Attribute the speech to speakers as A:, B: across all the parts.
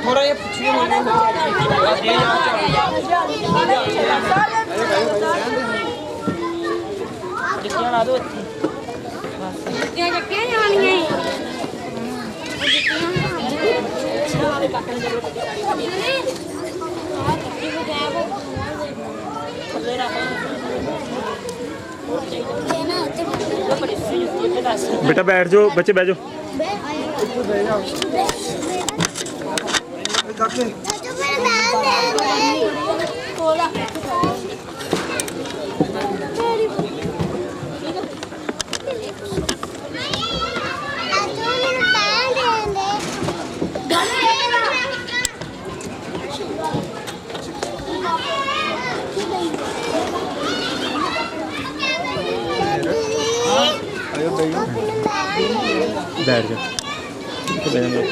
A: थोड़ा ये पूछिए
B: बेटा बैठ जाओ, बच्चे बैठ जाओ। बैठ जाओ तो बैठ जाओ।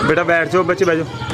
B: बेटा बैठ जाओ, बच्चे बैठ जाओ।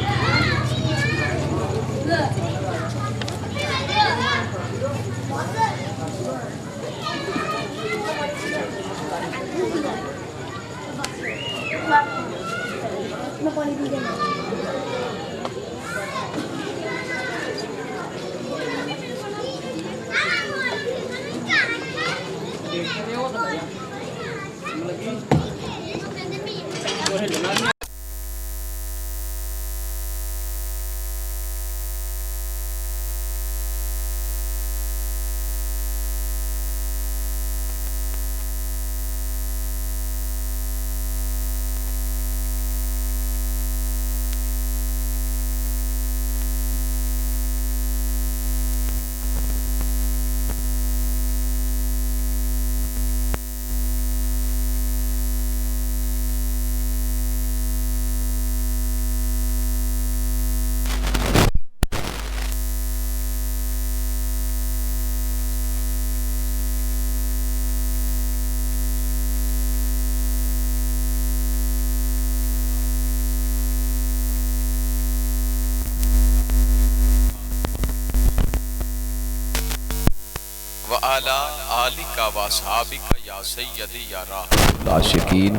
C: आला आलिका व सहाबिका या सय्यदी या राहतुल आशिकीन।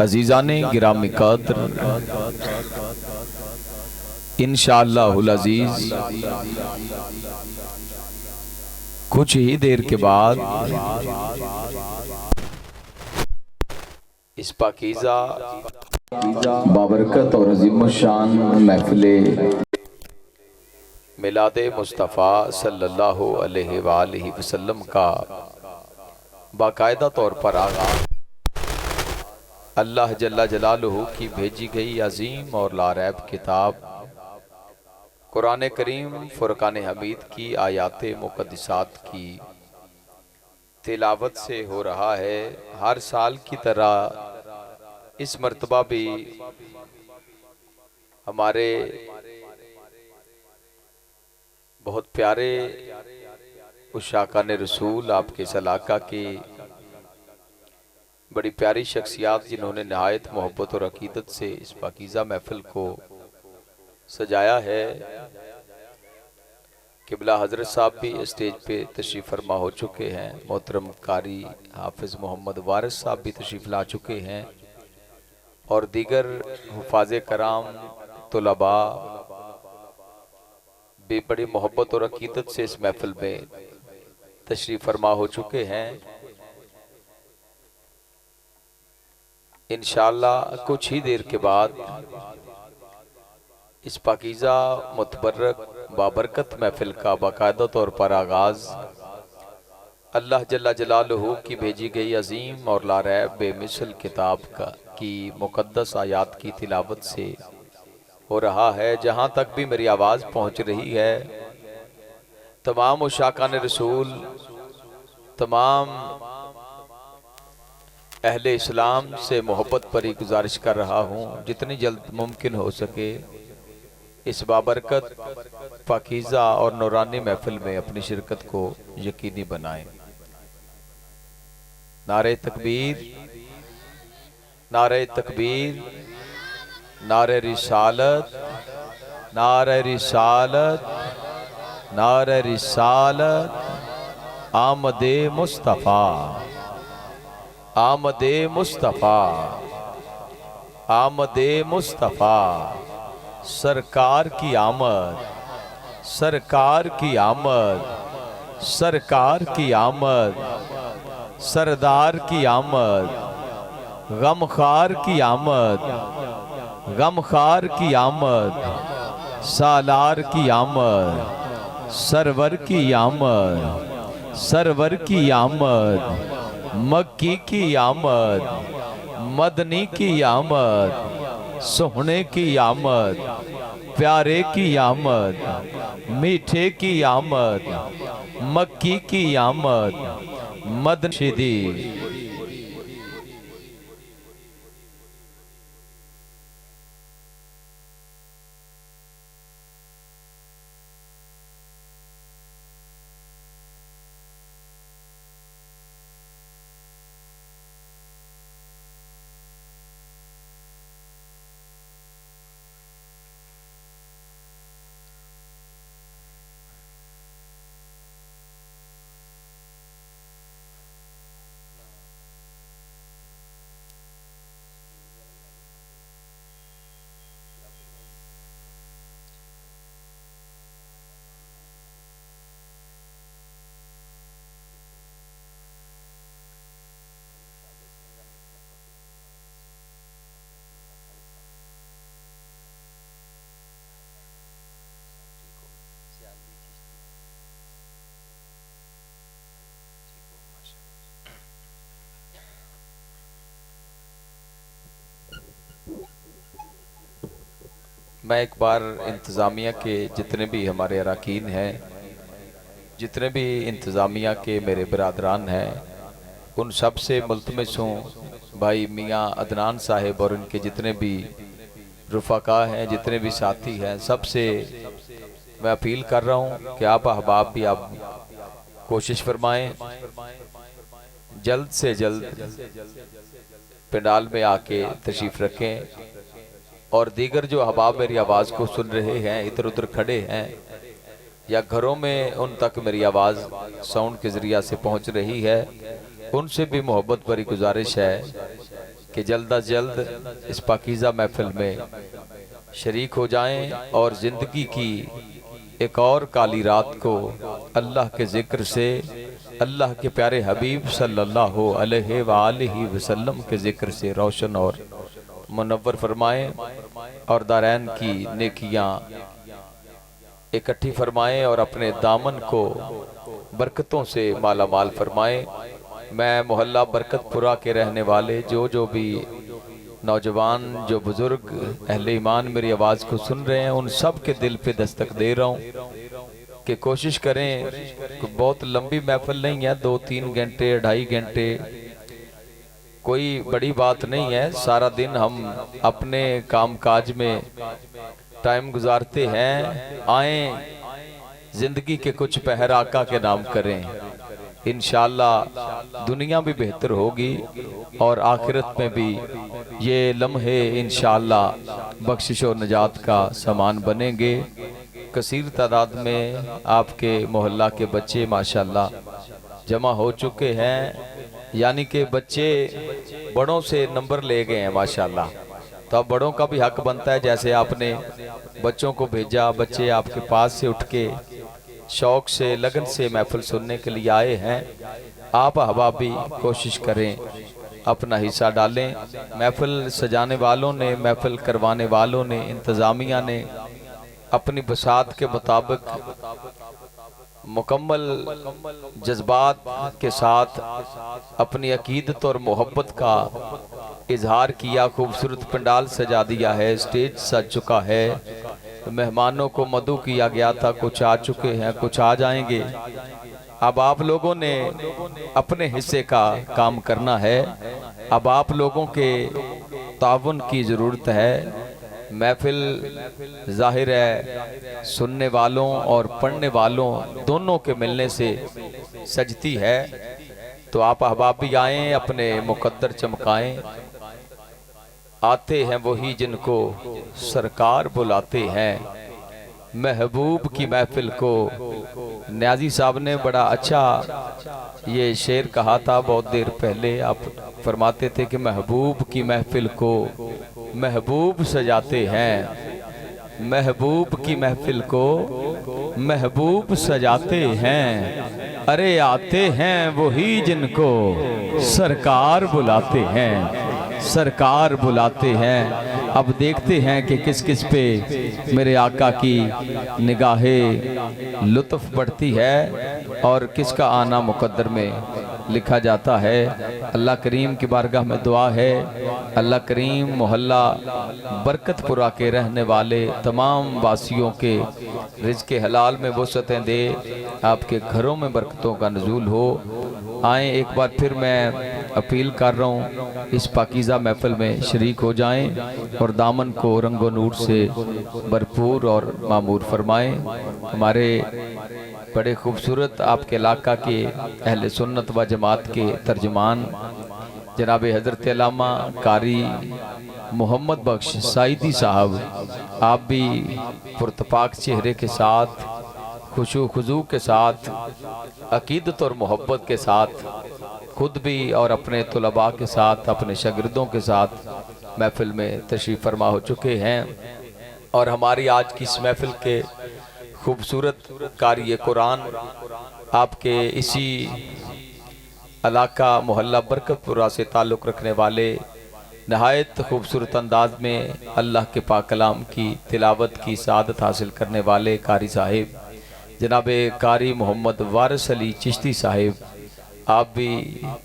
C: अजीज़ाने गिरामी कद्र, इंशाअल्लाहुल अज़ीज़ कुछ ही देर के बाद इस पाकीज़ा बाबरकत और अज़ीमुश्शान महफ़िले मिलादे मुस्तफ़ा सल्लल्लाहु अलैहि वालैहि वसल्लम का बाकायदा तौर पर आगाज़ अल्लाह जल्ला जलालुहु की भेजी गई अजीम और लारैब किताब कुरान करीम फुरकान हमीद की आयात मुक़द्दसात की तिलावत से हो रहा है। हर साल की तरह इस मर्तबा भी हमारे बहुत प्यारे उशाकान रसूल आपके सलाका की बड़ी प्यारी शख्सियात जिन्होंने नहायत मोहब्बत और अकीदत से इस पाकीज़ा महफिल को सजाया है। किबला हज़रत साहब भी स्टेज पे तशरीफ़ फरमा हो चुके हैं। मोहतरम कारी हाफिज़ मोहम्मद वारिस साहब भी तशरीफ़ ला चुके हैं और दीगर हुफ़ाज़े कराम तुलबा भी बड़ी मोहब्बत और अकीदत से इस महफिल में तशरीफ़ फरमा हो चुके हैं। इंशाअल्लाह कुछ ही देर के बाद इस पाकीज़ा मुतबर्रक बाबरकत महफिल का बाकायदा तौर पर आगाज़ अल्लाह जल्ला जलालुहु की भेजी गई अजीम और लारैब बेमिसल किताब की मुक़द्दस आयात की तिलावत से हो रहा है। जहाँ तक भी मेरी आवाज़ पहुँच रही है, तमाम उशाकान रसूल, तमाम अहले इस्लाम से मोहब्बत भरी गुजारिश कर रहा हूँ, जितनी जल्द मुमकिन हो सके इस बाबरकत पाकीज़ा और नूरानी महफिल में अपनी शिरकत को यकीनी बनाएं। नारे तकबीर, नारे तकबीर, नारे रिसालत, नारे रिसालत, नारे रिसालत। आमदे मुस्तफ़ा, आमदे मुस्तफ़ा, आमदे मुस्तफ़ा। सरकार की आमद, सरकार की आमद, सरकार की आमद, सरदार की आमद, गमखार की आमद, गमखार की आमद, सालार की आमद, सरवर की आमद, सरवर की आमद, मक्की की आमद, मदनी की आमद, सोहने की आमद, प्यारे की आमद, मीठे की आमद, मक्की की आमद, मदनशिदी। मैं एक बार इंतज़ामिया के जितने भी हमारे अरकान हैं, जितने भी इंतज़ामिया के मेरे बरादरान हैं, उन सब से मुल्तमस हूँ भाई मियाँ अदनान साहिब और उनके जितने भी रुफ़ाका हैं, जितने भी साथी हैं, सब से मैं अपील कर रहा हूँ कि आप अहबाब भी आप कोशिश फरमाएं, जल्द से जल्द पंडाल में आके तशरीफ़ रखें। और दीगर जो अहबाब मेरी आवाज़ को सुन रहे हैं, इधर उधर खड़े हैं या घरों में उन तक मेरी आवाज़ साउंड के ज़रिया से पहुंच रही है, उनसे भी मोहब्बत भरी गुजारिश है कि जल्द अज जल्द इस पाकीज़ा महफिल में शरीक हो जाएं और ज़िंदगी की एक और काली रात को अल्लाह के ज़िक्र से, अल्लाह के प्यारे हबीब सल्लल्लाहु अलैहि वालिहि वसल्लम के ज़िक्र से रोशन और मुनव्वर फरमाएं और दारैन की नेकियां इकट्ठी फरमाएं और अपने दामन को बरकतों से माला माल फरमाएं। मैं मोहल्ला बरकतपुरा के रहने वाले जो भी नौजवान, जो बुजुर्ग अहले ईमान मेरी आवाज़ को सुन रहे हैं, उन सब के दिल पे दस्तक दे रहा हूँ कि कोशिश करें। बहुत लंबी महफिल नहीं है, 2-3 घंटे 2.5 घंटे कोई बड़ी बात नहीं है। सारा दिन हम अपने कामकाज में टाइम गुजारते हैं, आए जिंदगी के कुछ पहर आका के नाम करें, इंशाअल्लाह दुनिया भी बेहतर होगी और आखिरत में भी ये लम्हे इंशाअल्लाह बख्शिश और नजात का सामान बनेंगे। कसीर तादाद में आपके मोहल्ला के बच्चे माशाअल्लाह जमा हो चुके हैं, यानी कि बच्चे बड़ों से नंबर ले गए हैं माशाअल्लाह। तो अब बड़ों का भी हक बनता है, जैसे आपने बच्चों को भेजा, बच्चे आपके पास से उठ के शौक से, लगन से महफिल सुनने के लिए आए हैं। आप अहबाब भी कोशिश करें, अपना हिस्सा डालें। महफिल सजाने वालों ने, महफिल करवाने वालों ने, इंतज़ामिया ने अपनी बसात के मुताबिक मुकम्मल जज्बात के साथ अपनी अकीदत और मोहब्बत का इजहार किया। खूबसूरत पंडाल सजा दिया है, स्टेज सज चुका है, मेहमानों को मदू किया गया था, कुछ आ चुके हैं, कुछ आ जाएंगे। अब आप लोगों ने अपने हिस्से का काम करना है। अब आप लोगों के ताउन की ज़रूरत है। महफिल जाहिर है सुनने वालों और पढ़ने वालों दोनों के मिलने से सजती है। तो आप अहबाब भी आएँ, अपने मुकद्दर चमकाएं। आते हैं वही जिनको सरकार बुलाते हैं, महबूब की महफिल को। न्याजी साहब ने बड़ा अच्छा ये शेर कहा था बहुत देर पहले। आप फरमाते थे कि महबूब की महफिल को महबूब सजाते हैं, महबूब की महफिल को महबूब सजाते हैं। अरे आते हैं वही जिनको सरकार बुलाते हैं, सरकार बुलाते हैं। अब देखते हैं कि किस किस पे मेरे आका की निगाहें लुत्फ बढ़ती है और किसका आना मुकद्दर में लिखा जाता है। अल्लाह करीम की बारगाह में दुआ है, अल्लाह करीम मोहल्ला बरकतपुरा के रहने वाले तमाम वासियों के रिज़्क़े हलाल में वसअतें दे, आपके घरों में बरकतों का नज़ूल हो। आए एक बार फिर मैं अपील कर रहा हूँ, इस पाकीज़ा महफिल में शरीक हो जाएं और दामन को रंगो नूर से भरपूर और मामूर फरमाएं। हमारे बड़े खूबसूरत आपके इलाका के अहले सुन्नत व जमात के तर्जमान जनाब हज़रत अल्लामा कारी मोहम्मद बख्श साइदी साहब, आप भी पुरतपाक चेहरे के साथ, खुशू खुजू के साथ, अकीदत और मोहब्बत के साथ, खुद भी और अपने तुलबा के साथ, अपने शागिर्दों के साथ महफिल में तशरीफ़ फरमा हो चुके हैं। और हमारी आज की इस महफिल के खूबसूरत कारी कुरान आपके इसी इलाका मोहल्ला बरकतपुरा से ताल्लुक़ रखने वाले नहायत खूबसूरत अंदाज में अल्लाह के पाक कलाम की तिलावत की सादत हासिल करने वाले कारी साहिब जनाब कारी मोहम्मद वारिस अली चिश्ती साहिब, आप भी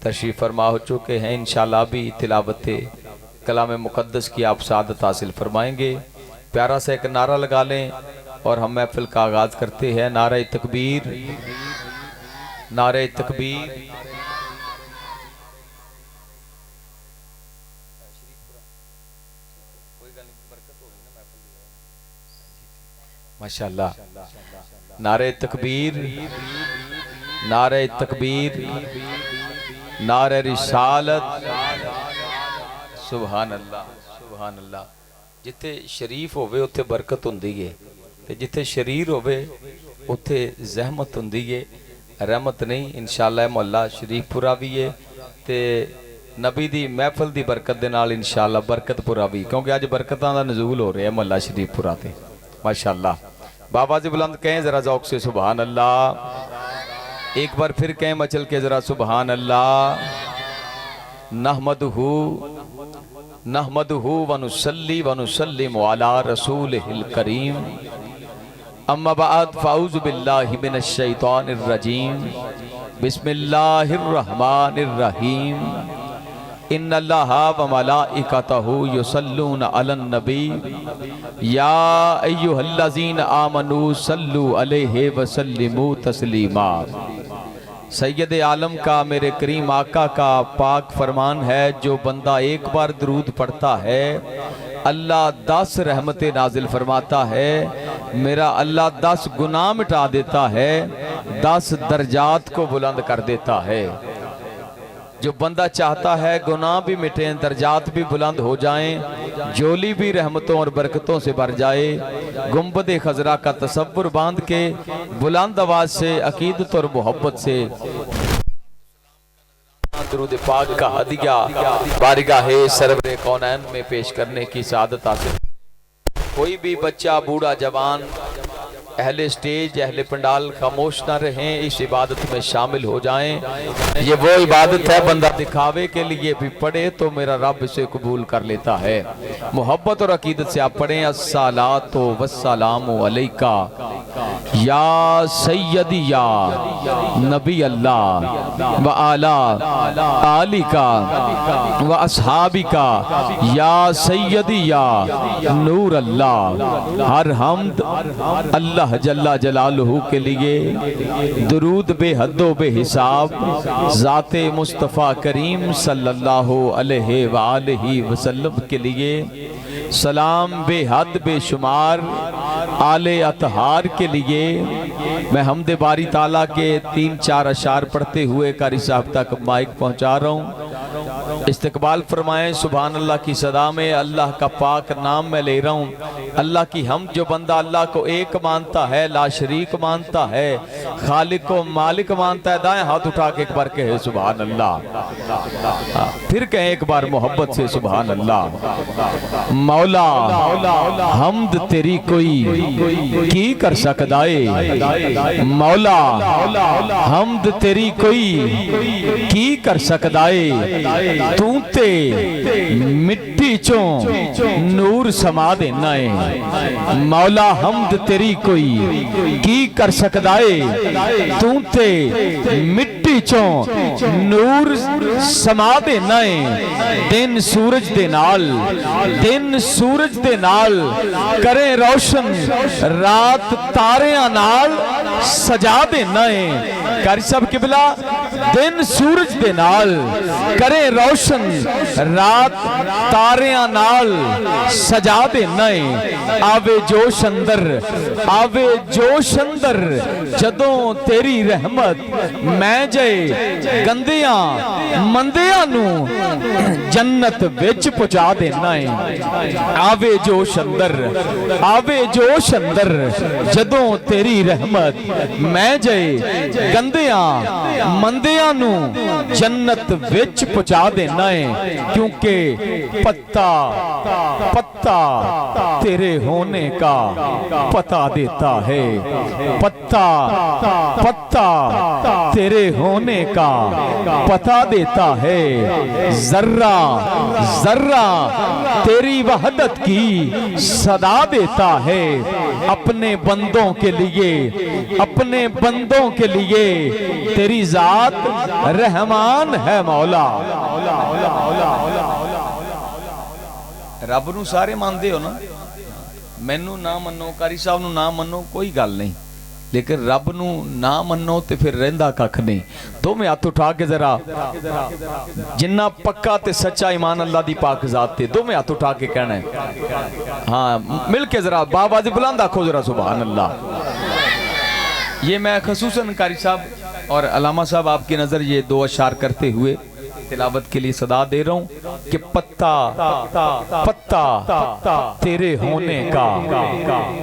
C: तशरीफ़ फरमा हो चुके हैं। इंशाअल्लाह भी तिलावत कलाम मुक़द्दस की आप सादत हासिल फरमाएंगे। प्यारा सा एक नारा लगा लें और हम महफिल का आगाज़ करते हैं। नारे तकबीर, नारे तकबीर। माशाअल्लाह, नारे तकबीर, नारे तकबीर, नारे रिसालत। सुभान अल्लाह, सुभान अल्लाह। जिथे शरीफ होवे उत्थे बरकत हुंदी है, ते जिथे शरीर होवे उत्थे जहमत हुंदी है, रहमत नहीं। इंशाअल्लाह मोहल्ला शरीफपुरा भी है ते नबी दी महफिल दी बरकत दे नाल इंशाअल्लाह बरकतपुरा भी, क्योंकि अज बरकतां दा नज़ूल हो रहा है मोहल्ला शरीफपुरा ते। माशाअल्लाह, बाबा जी बुलंद कहें जरा ज़ौक़ से सुभान अल्लाह। एक बार फिर कहें मचल के जरा सुभान अल्लाह। नहमदुहु नहमदुहु व नुसल्ली व नुसल्लिमु अला रसूलिहिल करीम। अम्मा बाद फ़ाऊज़ु बिल्लाहि मिनश शैतानिर रजीम। बिस्मिल्लाहिर रहमानिर रहीम। इन्नल्लाहा व मलाइकतहु युसल्लूना अलन नबी या अय्युहल्लज़ीना आमनू सल्लु अलैहि व सल्लिमू तस्लीमा। सैयद आलम का मेरे करीम आका का पाक फरमान है, जो बंदा एक बार दरूद पढ़ता है अल्लाह 10 रहमतें नाजिल फरमाता है, मेरा अल्लाह 10 गुनाह मिटा देता है, 10 दर्जात को बुलंद कर देता है। जो बंदा चाहता है गुनाह भी मिटे, दर्जात भी बुलंद हो जाएं, जोली भी रहमतों और बरकतों से भर जाए, गुंबद खजरा का तसव्वुर बांध के बुलंद आवाज से अकीदत और मोहब्बत से दुरूद पाक का हदिया बारगाह सरवरे कौनैन में पेश करने की सादत हासिल। कोई भी बच्चा, बूढ़ा, जवान, अहले स्टेज, अहले पंडाल खामोश ना रहें, इस इबादत में शामिल हो जाएं। ये वो इबादत है बंदा दिखावे के लिए भी पढ़े तो मेरा रब इसे कबूल कर लेता है। मोहब्बत और अकीदत से आप पढ़ें, अस्सलातु वस्सलामु अलैका या सैयदी या नबी अल्लाह व आला आलिका व अस्हाबिका या सैयदी या नूर अल्लाह। हर हमद अल्लाह जल्ला जलालहू के लिए, दुरूद बेहद्दो बेहिसाब ज़ाते मुस्तफ़ा करीम सल्लल्लाहु अलैहि व आलिहि वसल्लम के लिए, सलाम बेहद बेशुमार आले अतहार के लिए मैं हमदे बारी ताला के 3-4 अशार पढ़ते हुए कारी साहब तक माइक पहुंचा रहा हूँ। इस्तकबाल फरमाएं। सुभान अल्लाह की सदा में अल्लाह का पाक नाम मैं ले रहा हूँ। अल्लाह की हम जो बंदा अल्लाह को एक मानता है, ला शरीक मानता है, खालिक को मालिक मानता है, दाएं हाथ उठा के एक बार कहे सुभान अल्लाह। फिर कहे एक बार मोहब्बत से सुभान अल्लाह। मौला हमद तेरी कोई की कर सकदा है, मौला हमद तेरी कोई की कर सकदा है, तू ते मिट्टी चो नूर समा देना है, मौला हमद तेरी कोई की कर सकदा है, तू ते मिट्टी चो नूर समा देना है। दिन सूरज दे नाल, दिन सूरज दे नाल करे रोशन, रात तारियां नाल सजा देना है। कारी साहब किबला दिन सूरज दे नाल करे रोशन, रात तारियां नाल सजा देना है। आवे जोश अंदर, आवे जोश अंदर जदों तेरी रहमत, मैं जय गंदियां मंदियां नू जन्नत विच पहुंचा देना है। आवे जोश अंदर, आवे जोश अंदर जदों तेरी रहमत, मैं जय गंदियां मंदियां नू जन्नत विच पहुंचा देना है। क्योंकि पत्ता पत्ता तेरे होने का पता देता है, पत्ता पत्ता तेरे होने का पता देता है, जर्रा जर्रा तेरी वहदत की सदा देता है। अपने बंदों के लिए, अपने बंदों के लिए तेरी जात रहमान है मौला। रब नू सारे मानते हो ना, मैनू ना मनो, कारी साहब नू ना मनो, कोई गल नहीं, लेकिन रब नू ना मनो तो फिर रहिंदा कख नहीं। दोवें हाथ उठा के जरा जिन्ना पक्का ते सच्चा ईमान अल्लाह दी पाक जात ते दोवें हाथ उठा के कहना है। हाँ मिल के जरा बाबाजी बुलंद आखो जरा सुभान अल्लाह। ये मैं खसूसन कारी साहब और अलामा साहब आपकी नजर ये 2 अशार करते हुए तिलावत के लिए सदा दे रहा हूं कि पत्ता पत्ता तेरे होने का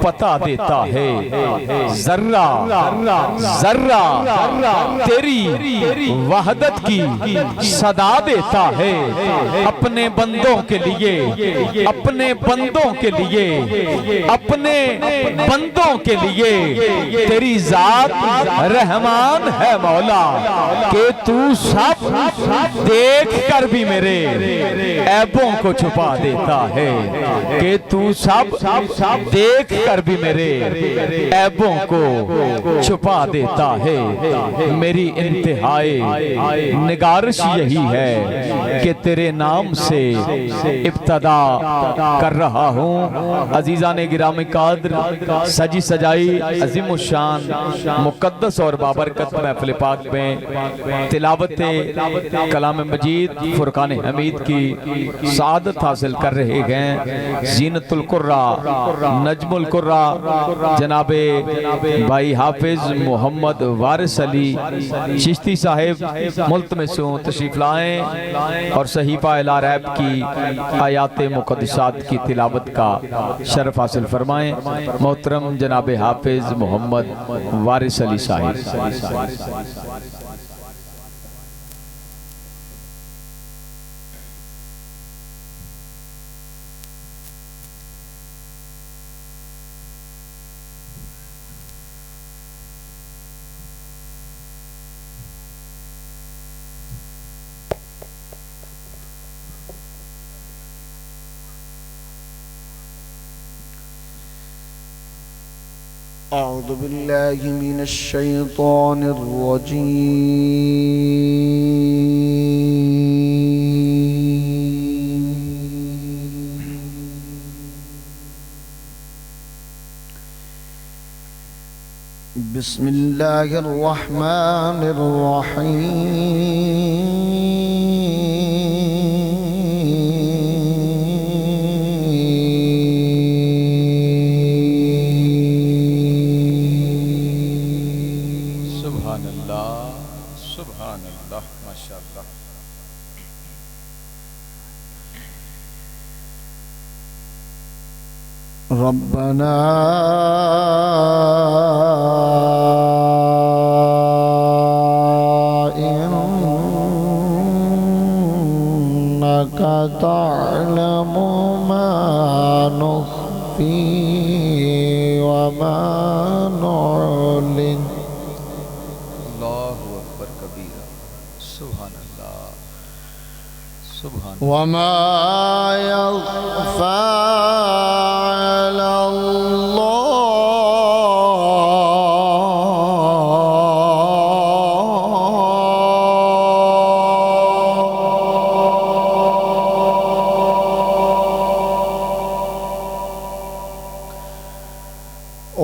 C: पता देता है, जर्रा जर्रा तेरी वहदत की सदा देता है। अपने बंदों के लिए, अपने बंदों के लिए, अपने बंदों के लिए तेरी जात रहमान है मौला। के तू सब देख कर भी मेरे ऐबों को छुपा देता है, कि तू सब देख कर भी मेरे ऐबों को छुपा देता है। मेरी इंतहाई निगारिश यही है कि तेरे नाम से इब्तदा कर रहा हूँ। अजीजा ने गिरामी कादर सजी सजाई अजीम शान मुकद्दस और बाबरकत महफिल पाक में तिलावत कलाम मजीद फुरकान हमीद की सादत हासिल कर रहे हैं। जीनतुल कुर्रा नजमुल कुर्रा जनाबे भाई हाफिज मोहम्मद वारिस अली चिश्ती साहिब मुल्तमिसों तशरीफ लाएं और सहीफा अल रैब की आयात मुक़द्दसात की तिलावत का शरफ हासिल फरमाएं। मोहतरम जनाबे हाफिज मोहम्मद वारिस अली साहिब।
A: अऊज़ु बिल्लाहि मिनश शैतानिर रजीम। बिस्मिल्लाहिर रहमानिर रहीम।
C: माशाअल्लाह माशाअल्लाह।
A: रब्बना इन्नका तअलमु मा नुख्फी व मा नु'लिन।
C: अल्लाहु अकबर कबीरा। सुभान अल्लाह सुभान
A: वमा यख्फा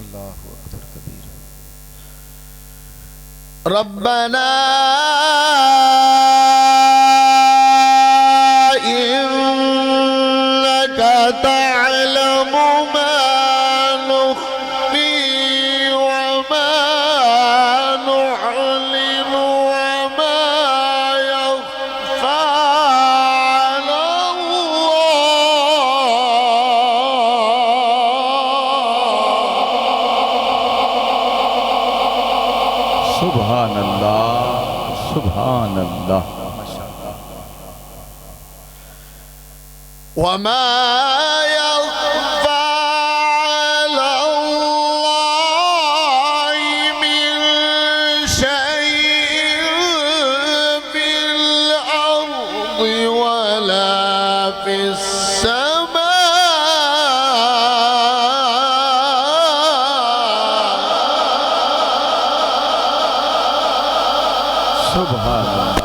C: अल्लाहु अकबर कबीरा।
A: रब्बना इन्नका तअलमु मा नुख्फी व मा नुअलिनु व मा यख्फा अला अल्लाह।
C: सुभान अल्लाह सुभान अल्लाह माशाअल्लाह।
A: वमा यख्फा अला अल्लाह मिन शैइन फिल अर्दि वला फिस समा।
C: सुभान अल्लाह।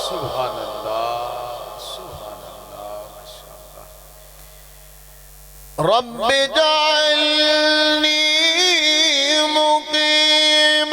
C: सुभान अल्लाह माशाअल्लाह।
A: रब जअलनी मुकीम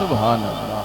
D: सुभान अल्लाह।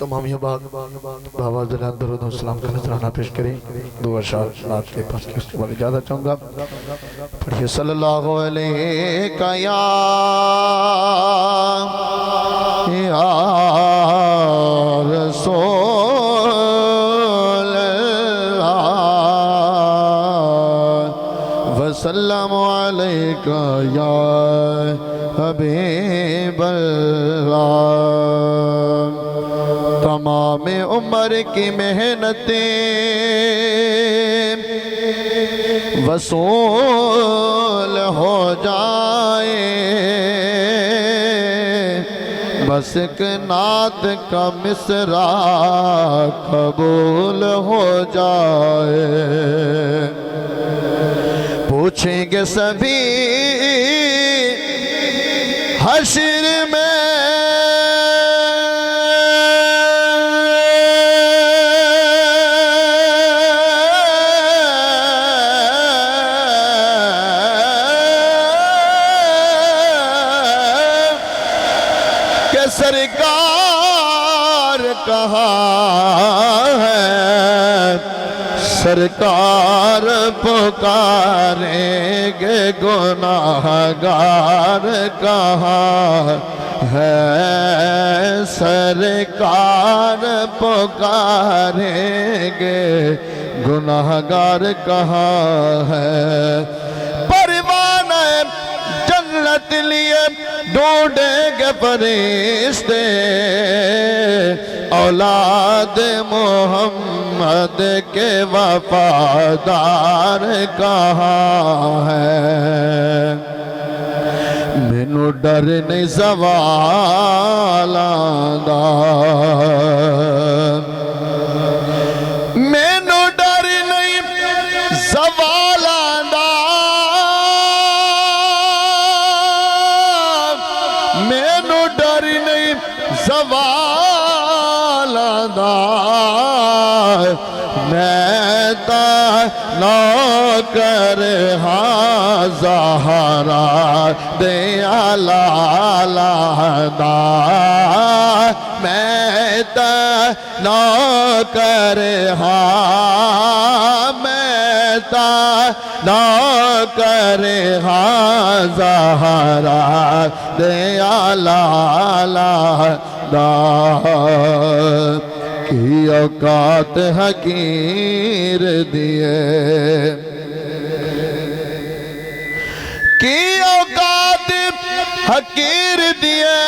A: तमाम ये बात बाबा जनाब दरूद और सलाम का नजराना पेश करें। दो अशार नात के पास की उसके बाद इजाजत चाहूँगा। पढ़िए सल्लल्लाहु अलैहि या रसूल अल्लाह वसल्लम अलैका या हबीब अल्लाह। तमाम उम्र की मेहनतें वसूल हो जाए, बस एक नात का मिसरा कबूल हो जाए। पूछेंगे सभी हश्र में सरकार कहाँ है, सरकार पुकारेंगे गुनाहगार कहाँ है, सरकार पुकारेंगे गुनाहगार कहाँ है। परवाना जन्नत लिए ढूंढेंगे फरिश्ते, औलाद मोहम्मद के वफादार कहाँ है। मैनू डर नहीं सवालां दा, मैनू डर नहीं सवालां दा, मैनू डर नहीं सवालां दा। मैं तां नौकर हाँ ज़हरा दे लाला दा, मैं तां नौकर हाँ, मैं तां नौकर हाँ ज़हरा दे लाला दा। की औकात हकीर दिए, की औकात हकीर दिए,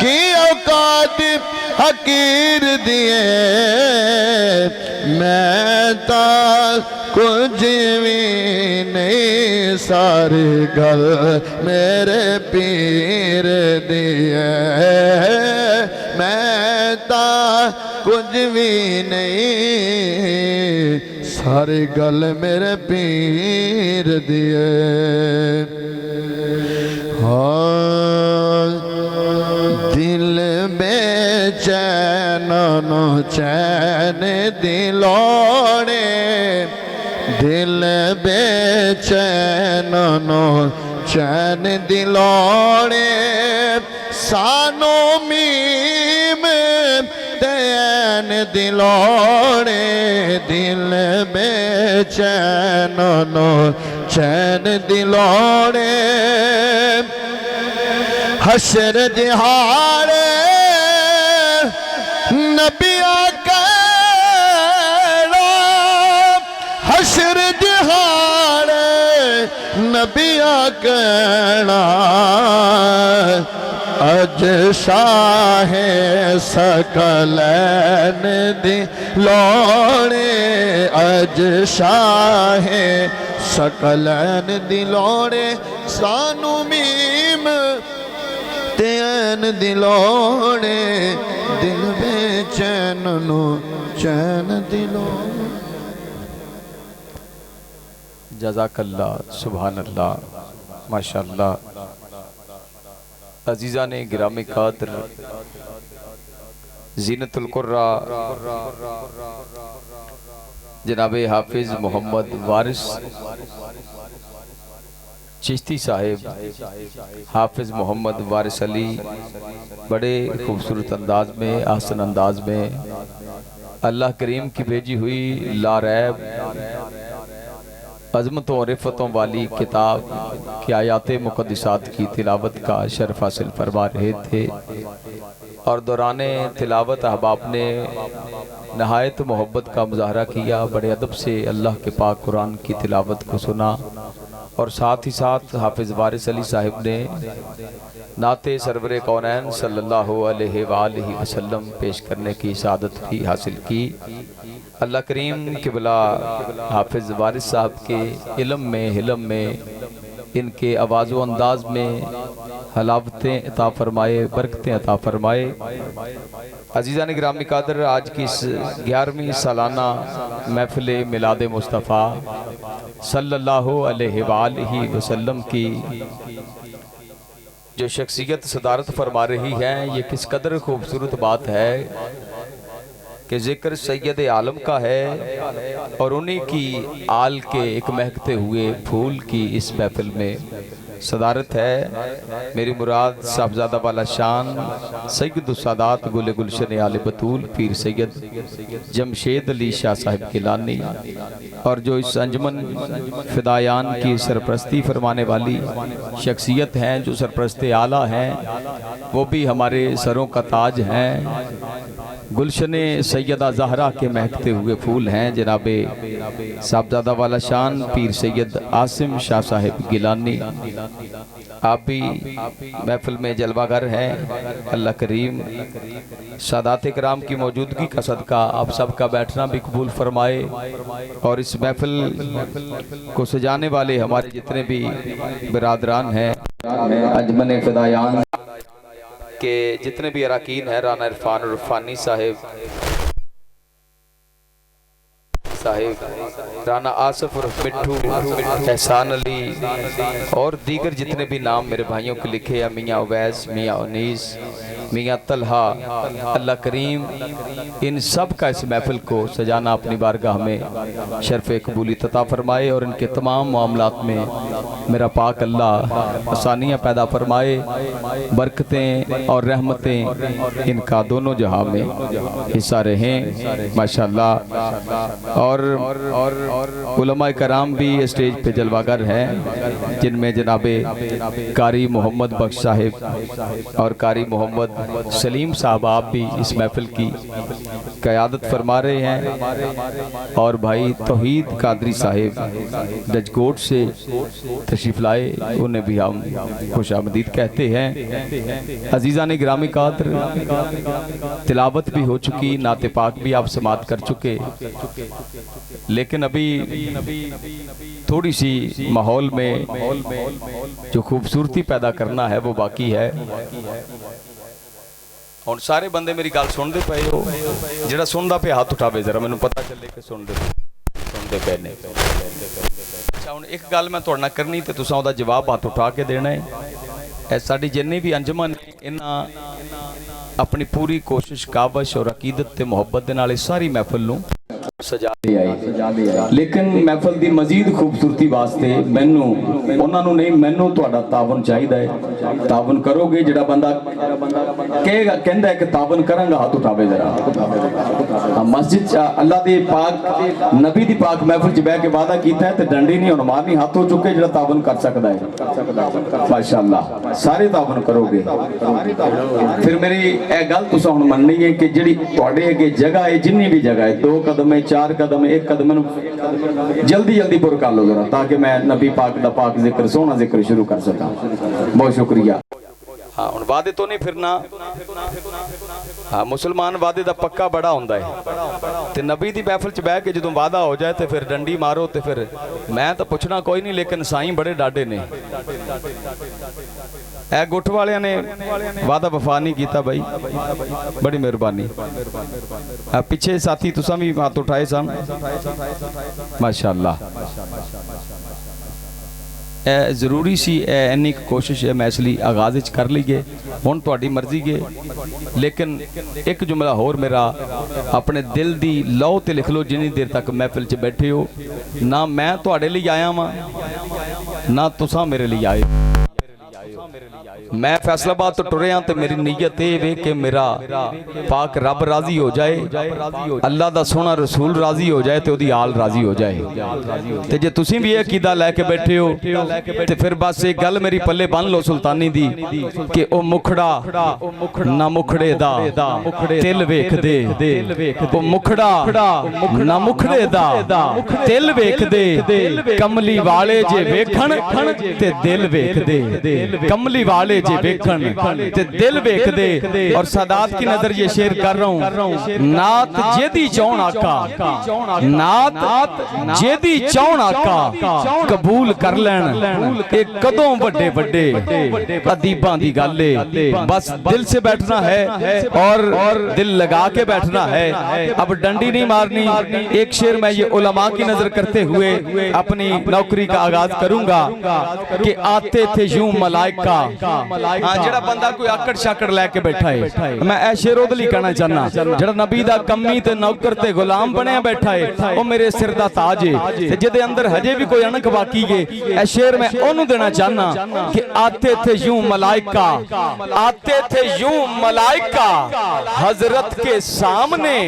A: की औकात हकीर दिए। मैं तां कुछ भी नहीं, सारी गल मेरे पीर दिए। मैं तां कुछ भी नहीं, सारी गल मेरे पीर दिए। हाँ दिल बेचैन नो चैन दिलोड़े, दिल बेचैन नो चैन दिलोड़े। सानो मीम तैन दिलोड़े, दिल बेचैन नो चैन दिलोड़े। हशर दिहाड़े नबिया कहना, हशर दिहाड़े नबिया कहना। अज शाहे सकलैन दिलोड़े, अज शाहे सकलैन दिलोड़े। सानू मीम तैन दिलोड़े, दिल बेचैन नो चैन दिलोड़े।
C: जज़ाकल्लाह, सुभान अल्लाह, माशाअल्लाह। अजीज़ा ने गिरामी कादर ज़ीनतुल कुर्रा जनाबे हाफिज मोहम्मद वारिस चिश्ती साहिब, हाफिज मोहम्मद वारिस अली बड़े खूबसूरत अंदाज में, आसन अंदाज में अल्लाह करीम की भेजी हुई लारैब अज़मतों रिफ़तों वाली किताब की आयात मुक़द्दसात की तिलावत का शर्फ हासिल फरमा रहे थे। और दौराने तिलावत अहबाब ने नहायत मोहब्बत का मुजाहरा किया, बड़े अदब से अल्लाह के पाक कुरान की तिलावत को सुना। और साथ ही साथ हाफिज़ वारिस अली साहिब ने नाते सरवरे कौनैन सल्लल्लाहु अलैहि वसल्लम पेश करने की सआदत भी हासिल की। अल्लाह करीम क़िबला हाफिज़ वारिस साहब के इल्म में, हिलम में, इनके आवाज़ व अंदाज में हलावतें अता फरमाए, बरकतें अता फरमाए। अज़ीज़ान गिरामी कादर, आज की इस 11वीं सालाना महफ़िल मिलाद मुस्तफ़ा सल्लल्लाहु अलैहि वसल्लम की जो शख्सियत सदारत फरमा रही है, ये किस कदर खूबसूरत बात है कि जिक्र सैयद आलम का है और उन्हीं की आल के एक महकते हुए फूल की इस महफिल में सदारत है। मेरी मुराद साहबजादा वाला शान सैयद सादात गुल गुलशन आले बतूल पीर सैयद जमशेद अली शाह साहिब किलानी और जो इस अंजमन फिदायान की सरपरस्ती फरमाने वाली शख्सियत हैं, जो सरपरस्त आला हैं, वो भी हमारे सरों का ताज हैं।
D: गुलशने सैयदा ज़हरा के महकते हुए फूल हैं जनाबे साहबजादा वाला शान पीर सैयद आसिम शाह साहिब गिलानी। आप भी महफिल में जलवागर हैं। अल्लाह करीम सादात कराम की मौजूदगी का सदका आप सबका बैठना भी कबूल फरमाए और इस महफिल को सजाने वाले हमारे जितने भी बिरादरान हैं, अंजमन फ़िदायान के जितने भी अरकान हैं, राना इरफान और इरफानी साहिब, राना आसिफ और मिट्ठू, एहसान अली और दीगर जितने भी नाम मेरे भाइयों के लिखे हैं, मियाँ उवैस, मियाँ उनीस, मियाँ तलहा, अल्लाह करीम इन सब का इस महफिल को सजाना अपनी बारगाह में शर्फ कबूली तता फरमाए और इनके तमाम मामलात में मेरा पाक अल्लाह आसानियाँ पैदा फरमाए, बरकतें और रहमतें इनका दोनों जहां में हिस्सा रहें माशाअल्लाह। और उलमा कराम भी स्टेज पे जलवागर हैं, जिनमें जनाबे कारी मोहम्मद बख्श साहिब और कारी मोहम्मद सलीम साहब आप भी इस महफिल की क़यादत फरमा रहे हैं और भाई तौहीद कादरी साहिब डजकोट से तशरीफ लाए, उन्हें भी हम खुशामदीद कहते हैं। अजीज़ा ने ग्रामी कादर तिलावत भी हो चुकी, नाते पाक भी आप समात कर चुके, लेकिन अभी थोड़ी सी माहौल में जो खूबसूरती पैदा करना है वो बाकी है। और सारे बंदे मेरी गल सुनते पे हो, जिहड़ा सुनदा पे हाथ उठावे जरा, मैनूं पता चले कि सुनते पे ने। अच्छा हुण एक गल मैं तुहाडे नाल करनी ते तुसां ओहदा जवाब हाथ उठा के देना है। साडी जिन्नी भी अंजमन इन्हां अपनी पूरी कोशिश काबश और अकीदत ते मुहब्बत दे नाल सारी महफिल नूं सजा दे आए, लेकिन महफिल दी मजीद खूबसूरती वास्ते मैनू उन्होंने नहीं, मैनू तुहाडा तावन चाहिदा है। तावन करोगे, जिहड़ा बंदा कहेगा कहंदा है कि तावन करांगा हाथ उठावे जरा। मस्जिद अल्लाह दे पाक नबी दी पाक महफिल च बैठ के वादा कीता है ते डंडी नहीं हुण मारनी, हाथ हो चुके जिहड़ा तावन कर सकदा है माशाअल्लाह। सारे तावन करोगे। फिर मेरी यह गल तुसां हुण मननी है कि जिहड़ी तुहाडे अगे जगह है, जिन्नी भी जगह है, 2 कदम है, 4 कदम है, 1 कदम जल्दी जल्दी पुर कर लो जरा, ताकि मैं नबी पाक दा पाक जिक्र सोहना जिक्र शुरू कर सका। बहुत शुक्रिया। हाँ हुण वादे तो नहीं फिरना। हाँ मुसलमान वादे दा पक्का बड़ा हुंदा है ते नबी दी महफिल च बैठ के जदों वादा हो जाए तो फिर डंडी मारो ते फिर मैं तो पुछना कोई नहीं, लेकिन साईं बड़े डाडे ने। ए गुठ वालियां ने वादा वफा नहीं किया भाई, बड़ी मेहरबानी। पिछे साथी तुसां भी हाथ उठाए सन माशाअल्लाह। जरूरी सी इन्नी कोशिश है मैं इसलिए आगाज कर लीए, हुण तुहाडी मर्जी गे, लेकिन एक जुमला होर मेरा अपने दिल दी लौ ते लिख लो जिन्नी देर तक महफिल च बैठे हो। ना मैं तुहाडे लिए आया वां, ना तुसां मेरे लिए आए। मैं फैसलाबाद तो टुरिया तो मेरी नीयत ये वे कि मेरा पाक रब राजी हो जाए, अल्लाह दा सोना रसूल राजी हो जाए, तो ओदी आल राजी हो जाए। ते जे तुसीं भी ये अकीदा लैके बैठे हो ते फिर बस एक गल मेरी पल्ले बन लो सुल्तानी दी कि ओ मुखड़ा ना मुखड़े दा तिल वेख दे, ओ मुखड़ा ना मुखड़े दा तिल वेख दे, कमली वाले जे वेखण ते दिल वेख दे, कमली वाले जे वेखन ते दिल वेख दे। और सादात की नजर ये शेर कर रहा हूं, नात जेदी चौन आका, नात जेदी चौन आका कबूल कर लैन, एक कदों बड़े बड़े अदीबां दी गल है। बस दिल से बैठना है और दिल लगा के बैठना है। अब डंडी नहीं मारनी। एक शेर मैं ये उलमा की नजर करते हुए अपनी नौकरी का आगाज करूंगा कि आते थे यूं मलाइका, जेड़ा बंदा कोई आकड़ शाकड़ लैके बैठा है, मैं ऐ शेर ओदे लई कहना चाहना, जेड़ा नबी दा कम्मी ते नौकर ते गुलाम बनया बैठा है, ओ मेरे सिर दा ताज है ते जिदे अंदर हजे भी कोई अणक बाकी है। ऐ शेर मैं ओनू देना चाहना कि आते थे यूं मलाइका, आते थे यूं मलाइका हजरत के सामने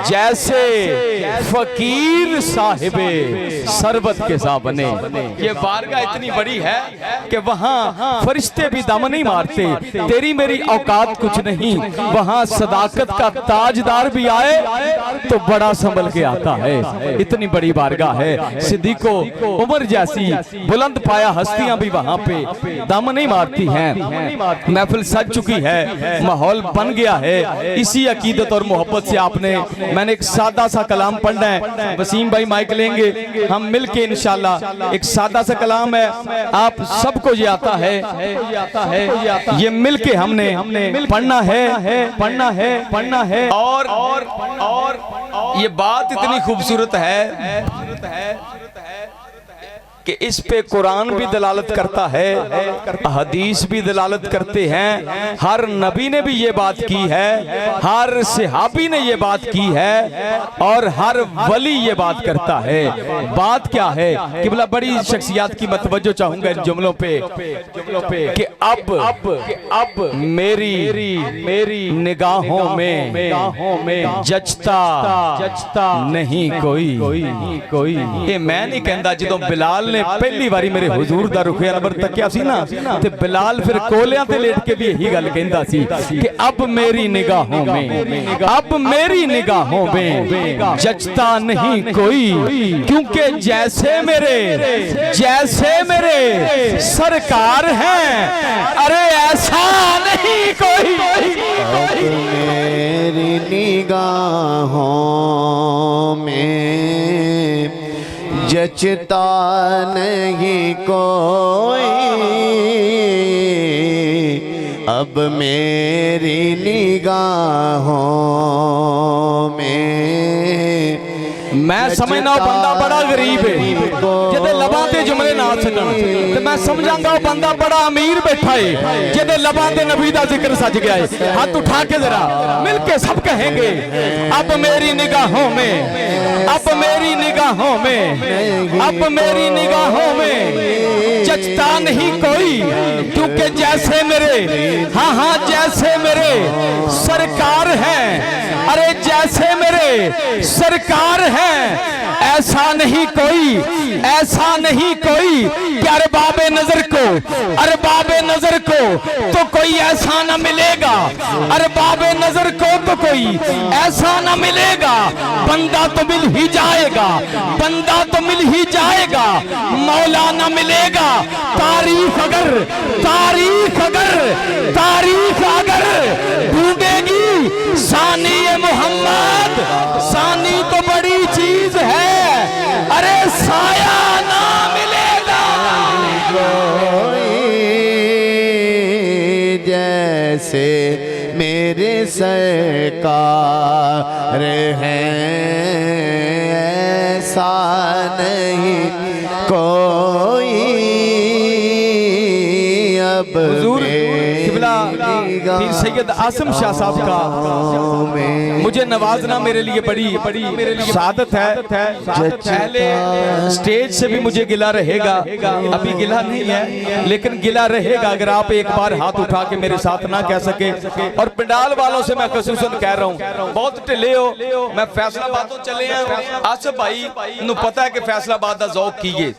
D: जैसे फकीर साहिबे सरबत के सामने। ये बारगाह इतनी बड़ी है कि वहां फरिश्ते भी दम नहीं मारते, तेरी मेरी औकात कुछ नहीं। वहां सदाकत का ताजदार भी आए तो बड़ा संभल के आता है। इतनी बड़ी बारगाह है। सिद्दीको उमर जैसी बुलंद पाया हस्तियां भी वहां पे दम नहीं मारती हैं। महफिल सज चुकी है, माहौल बन गया है। इसी अकीदत और मोहब्बत से आपने मैंने एक सादा सा कलाम पढ़ना है। वसीम भाई माइक लेंगे, हम मिलके इंशाल्लाह एक सादा सा कलाम है, आप सबको ये आता है, ये मिलके हमने पढ़ना है। और ये बात इतनी खूबसूरत है कि इस पे कुरान भी दलालत करता है, हदीस भी दलालत करते हैं। हर नबी ने भी ये बात की है, हर सहाबी ने ये बात की है, और हर वली ये बात करता है। बात क्या है कि भला बड़ी शख्सियत की मैं तवज्जो चाहूंगा इन जुमलों पे कि अब मेरी निगाहों में जचता नहीं कोई। ये मैं नहीं कहता, जो बिलाल पहली बारी मेरे हुजूर दा रुखे अनवर तकिया सी ना, ते बिलाल फिर कोलियां ते लेट के भी यही गल कहंदा सी कि अब मेरी निगाहों में जचता नहीं कोई, क्योंकि जैसे मेरे सरकार हैं, अरे ऐसा नहीं कोई।
A: मेरी निगाहों में जचता नहीं कोई, अब मेरी निगाहों में।
D: मैं समझना बंदा बड़ा गरीब है जिहदे लबां ते जुमले ना सकण, ते मैं समझांगा वो बंदा बड़ा अमीर बैठा है जिहदे लबां ते नबी दा जिक्र सज गया है। हाथ उठा के जरा मिलके सब कहेंगे, अब मेरी निगाहों में जचता नहीं कोई, क्योंकि जैसे मेरे सरकार हैं, अरे जैसे मेरे सरकार हैं, ऐसा नहीं कोई कि अरबाबे नजर को तो कोई ऐसा न मिलेगा, अरबाबे नजर को तो कोई ऐसा न मिलेगा। बंदा तो मिल ही जाएगा, मौला न मिलेगा। तारीफ अगर ढूंढेगी सानी मोहम्मद, सानी तो बड़ी चीज है, अरे साया ना मिलेगा
A: जैसे मेरे सरकार हैं, ऐसा नहीं कोई। अब
D: पीर सैयद आसिम शाह साहब का मुझे नवाजना मेरे लिए बड़ी सादत है। पहले स्टेज से भी मुझे गिला रहेगा, अभी गिला नहीं है लेकिन गिला रहेगा अगर आप एक बार हाथ उठा के मेरे साथ ना कह सके। और पंडाल वालों से मैं खसूसन कह रहा हूँ, बहुत ढिले हो। मैं फैसलाबाद तो चले हैं, आसिफ भाई नू पता है कि फैसलाबाद दा ज़ौक की है।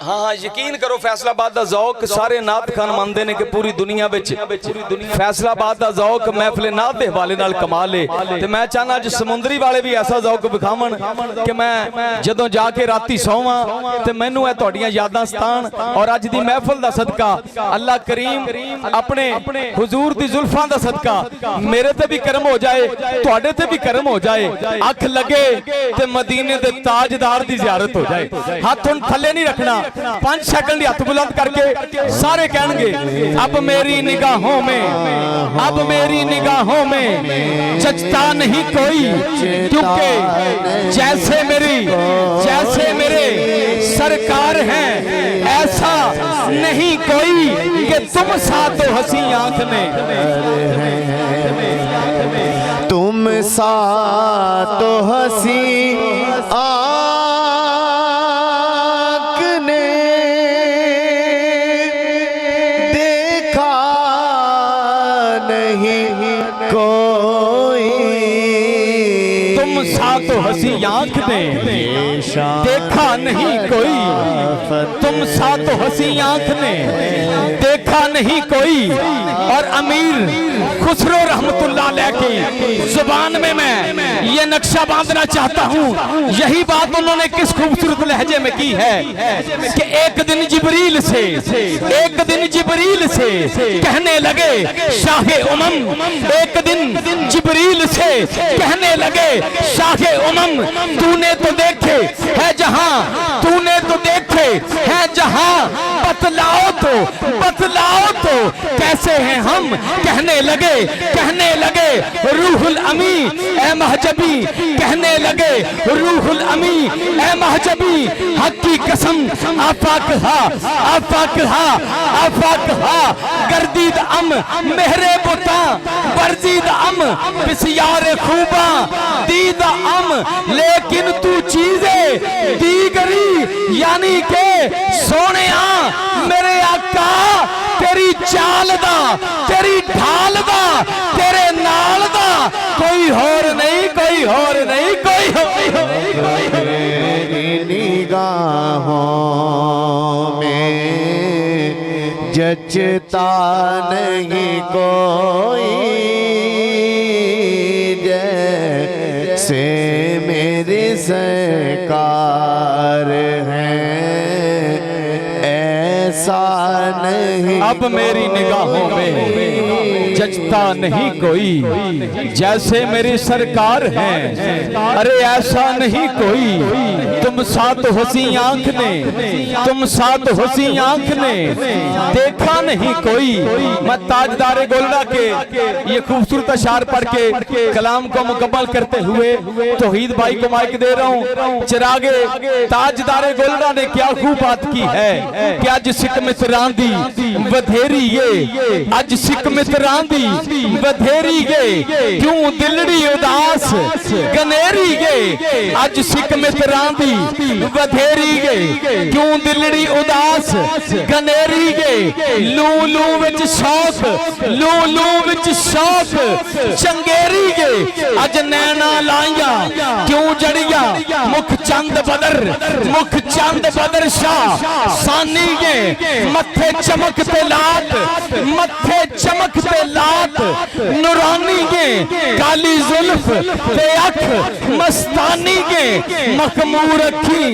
D: हाँ यकीन करो, फैसलाबाद दा ज़ौक सारे नात खान मानते हैं कि पूरी दुनिया फैसलाबाद दा ज़ौक महफिल नात दे हवाले नाल कमाल है। ते मैं चाहना जो समुंदरी वाले भी ऐसा ज़ौक विखावन कि मैं जदों जाके राती सोवां ते मैनू है तुहाडियां यादां सतान। और अज दी महफिल दा सदका अल्लाह करीम अपने हुजूर दी जुल्फां दा सदका मेरे ते भी करम हो जाए, तुहाडे ते भी करम हो जाए। अख लगे ते मदीने दे ताजदार दी ज़ियारत हो जाए। हाथ हुण थल्ले नहीं रखना, 5 सेकंड हाथ बुलंद करके सारे कहणगे, अब मेरी निगाहों में जचता नहीं कोई, क्योंकि जैसे मेरे सरकार हैं, ऐसा नहीं कोई कि तुम सा तो हंसी आंख ने,
A: तुम सा तो हंसी
D: हंसी आंख ने देखा नहीं कोई तुम सा तो हंसी आंख ने देखा नहीं कोई। और अमीर खुसरो रहमतुल्लाह अलैह की जुबान में मैं ये नक्शा बांधना चाहता हूँ। यही बात उन्होंने किस खूबसूरत लहजे में की है कि एक दिन जिबरील से कहने लगे शाहे उमम, एक दिन जिबरील से कहने लगे शाहे उमम, तूने तो देखे है जहां, तूने तो देखे है जहां, बतलाओ तो कैसे हैं हम। कहने लगे रूहुल अमी ए महजबी, कहने लगे रूहुल अमी ए महजबी, हक की कसम आफाक हा गर्दीद अम मेहरे बुता वर्जीद अम बिसियार खूबा दीद अम, लेकिन तू चीजें दीगरी यानी के सोनिया मेरे आका तेरी चाल दा, तेरी ढाल दा, तेरे नाल दा कोई होर नहीं, कोई होर नहीं, कोई होर
A: तेरी निगाहों में जचता नहीं कोई, जैसे मेरे सरकार हैं ऐसा नहीं।
D: अब मेरी निगाहों में जचता नहीं कोई, जैसे मेरी सरकार हैं, अरे ऐसा नहीं कोई। तुम साथ हंसी आंख ने, तुम साथ हंसी आंख ने देखा नहीं कोई। मैं ताजदारे गोलड़ा के ये खूबसूरत अशार पढ़ के कलाम को मुकम्मल करते हुए तौहीद भाई को माइक दे रहा हूँ। चिरागे ताजदारे गोलड़ा ने क्या खूब बात की है कि अज सिक मित्रांदी वधेरी ये, अज सिक मित्रांदी वधेरी ये, क्यों दिलड़ी उदास गनेरी ये, अज सिक मित्रांदी वधेरी ये, क्यों दिलड़ी उदास गनेरी ये, लू लू विच शौक, लू लू विच शौक चंगेरी ये, अज नैना लाइया क्यों जड़िया, मुख चंद बदर शाह सानी ये, मथे चमकते लात, मथे चमकते लात नूरानी ये, काली जुल्फ ते अख मस्तानी ये, मखमूर अखी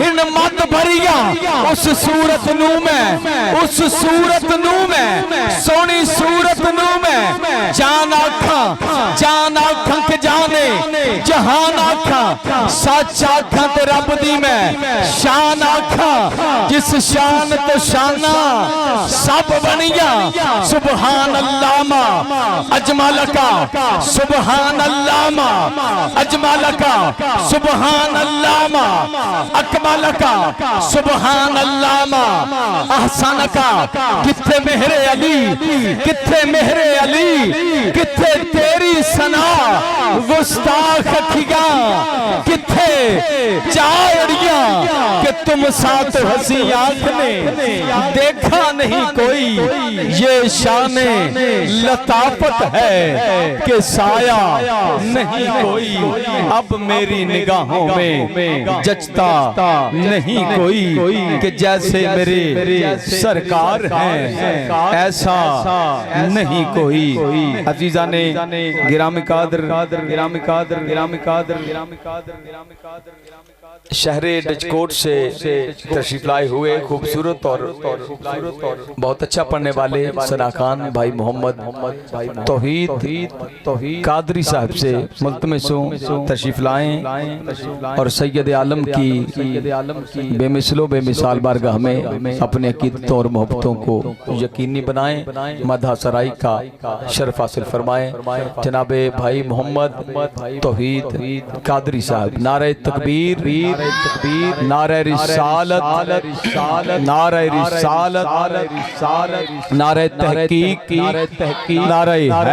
D: हिन मत भरिया उस सूरत नू मैं, उस सूरत नू मैं, सोनी सूरत नू मैं, जान आखा के जाने जहान आखा, सच आखा ते रब दी मैं शान आखा, जिस शान तो शाना सब बनिया। सुबहान अल्लामा अजमलका, सुबहान अल्लामा अजमलका, सुबहान अल्लामा अकमलका, सुबहान अल्लामा अहसनका। किथे मेहरे अली, किथे मेहरे अली, किथे तेरी सना गुस्ताख अखियां, किथे चाड़िया कि तुम साथ हंसी आंख ने देखा नहीं कोई। ये शाने लताफत है कि साया नहीं कोई। अब मेरी निगाहों में जचता नहीं कोई कि जैसे मेरे सरकार हैं ऐसा नहीं कोई। अजीजा ने गिरामी कादर शहरे डचकोट से तशरीफ लाए हुए खूबसूरत और बहुत अच्छा पढ़ने वाले सनाखान भाई मोहम्मद तौहीद कादरी साहब से मुल्तमसों तशरीफ लाएं और सैयद आलम की बेमिसलो बेमिसाल बारगाह में अपने अकीदतों और मोहब्बतों को यकीनी बनाएं, मदह सराई का शर्फ हासिल फरमाएं। जनाबे भाई मोहम्मद तौहीद कादरी साहब नारे तकबीर, नारे रिसालत, नारे रिसालत, नारे तहकीक, नारे